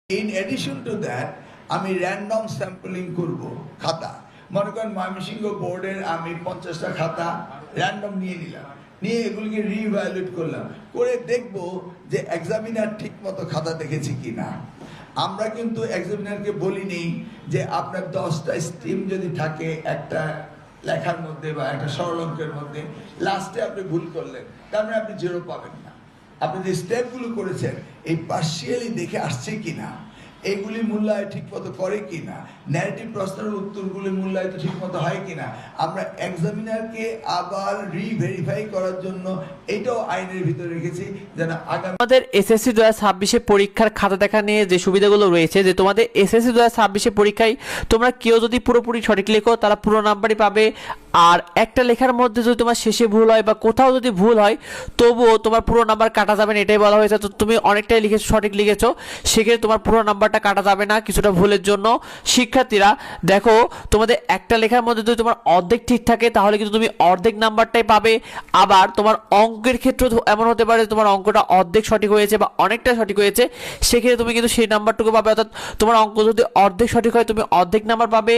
In addition to that, আমি random sampling করব খাতা। মনে করেন ময়মনসিংহ বোর্ডের আমি 50টা খাতা র্যান্ডম নিয়ে নিলাম, নিয়ে এগুলিকে রিভ্যালুয়েট করলাম, করে দেখব যে এক্সামিনার ঠিক মতো খাতা দেখেছি কিনা। আমরা কিন্তু এক্সামিনারকে বলিনি যে আপনার 10টা স্ট্রিম যদি থাকে একটা লেখার মধ্যে বা একটা সরল অঙ্কের মধ্যে, লাস্টে আপনি ভুল করলেন, তার মানে আপনি 0 পাবেন না। আপনি যে স্টেপগুলো করেছেন এই পার্শিয়ালি দেখে আসছে কিনা, এইগুলি মূল্যায়ন ঠিক মতো করে কিনা, ন্যারেটিভ প্রশ্নের উত্তরগুলি মূল্যায়িত ঠিক মতো হয় কিনা, আমরা এক্সামিনারকে আবার রিভেরিফাই করার জন্য এটাও আইনের ভিতরে রেখেছি যেন আগামী আমাদের এসএসসি 2026 পরীক্ষার খাতা দেখা নিয়ে যে সুবিধাগুলো রয়েছে, যে তোমাদের এসএসসি 2026 পরীক্ষায় তোমরা কেউ যদি পুরোপুরি সঠিক লেখো তারা পুরো নাম্বারই পাবে, আর একটা লেখার মধ্যে যদি তোমার শেষে ভুল হয় বা কোথাও যদি ভুল হয় তবুও তোমার পুরো নাম্বার কাটা যাবে না, এটাই বলা হয়েছে। তো তুমি অনেকটাই লিখেছো, সঠিক লিখেছো, সেক্ষেত্রে তোমার পুরো নাম্বারটা কাটা যাবে না কিছুটা ভুলের জন্য। শিক্ষার্থীরা দেখো, তোমাদের একটা লেখার মধ্যে যদি তোমার অর্ধেক ঠিক থাকে তাহলে কিন্তু তুমি অর্ধেক নাম্বারটাই পাবে। আবার তোমার অঙ্কের ক্ষেত্রে এমন হতে পারে তোমার অঙ্কটা অর্ধেক সঠিক হয়েছে বা অনেকটা সঠিক হয়েছে, সেক্ষেত্রে তুমি কিন্তু সেই নাম্বারটুকু পাবে। অর্থাৎ তোমার অঙ্ক যদি অর্ধেক সঠিক হয় তুমি অর্ধেক নাম্বার পাবে,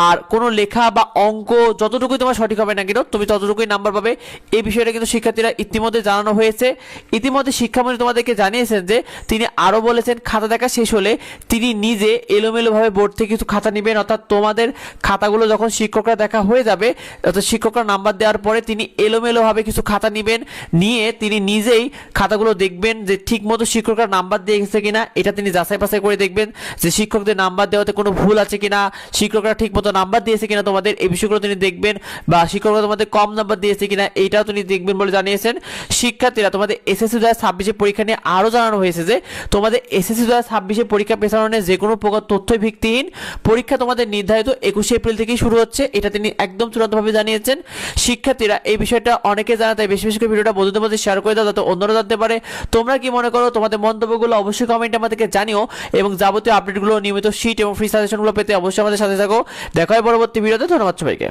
আর কোনো লেখা বা অঙ্ক যতটুকুই তোমার সঠিক হবে না কেন তুমি ততটুকুই নাম্বার পাবে। এই বিষয়টা কিন্তু শিক্ষার্থীরা ইতিমধ্যে জানানো হয়েছে। ইতিমধ্যে শিক্ষামন্ত্রী তোমাদেরকে জানিয়েছেন যে তিনি আরও বলেছেন খাতা দেখা শেষ হলে তিনি নিজে এলোমেলোভাবে বোর্ড থেকে কিছু খাতা নেবেন। অর্থাৎ তোমাদের খাতাগুলো যখন শিক্ষকরা দেখা হয়ে যাবে, অর্থাৎ শিক্ষকরা নাম্বার দেওয়ার পরে তিনি এলোমেলোভাবে কিছু খাতা নেবেন, নিয়ে তিনি নিজেই খাতাগুলো দেখবেন যে ঠিক মতো শিক্ষকরা নাম্বার দিয়েছে কিনা, এটা তিনি যাচাই বাছাই করে দেখবেন যে শিক্ষকদের নাম্বার দেওয়াতে কোনো ভুল আছে কিনা, শিক্ষকরা ঠিক মতো নাম্বার দিয়েছে কিনা তোমাদের, এই বিষয়গুলো তিনি দেখবেন, বা শিক্ষকরা তোমাদের কম নাম্বার দিয়েছে কিনা এইটাও তিনি দেখবেন বলে জানিয়েছেন। শিক্ষার্থীরা তোমাদের এসএসসি 2026 পরীক্ষা নিয়ে আরও জানানো হয়েছে যে তোমাদের এসএসসি 2026 পরীক্ষা পেছানোর যে কোনো প্রকার তথ্য ভিত্তিহীন পরীক্ষা তোমাদের নির্ধারিত 21 এপ্রিল থেকেই শুরু হচ্ছে, এটা তিনি একদম চূড়ান্তভাবে জানিয়েছেন। শিক্ষার্থীরা এই বিষয়টা অনেকে জানা, তাই বেশি বেশি করে ভিডিওটা বন্ধুদের মধ্যে শেয়ার করে দাও যাতে অন্যরা জানতে পারে। তোমরা কি মনে করো, তোমাদের মন্তব্যগুলো অবশ্যই কমেন্টে আমাদেরকে জানিও, এবং যাবতীয় আপডেটগুলো নিয়মিত শীট এবং ফ্রি সাজেশনগুলো পেতে অবশ্যই আমাদের সাথে থাকো। দেখা হয় পরবর্তী ভিডিওতে। ধন্যবাদ সবাইকে।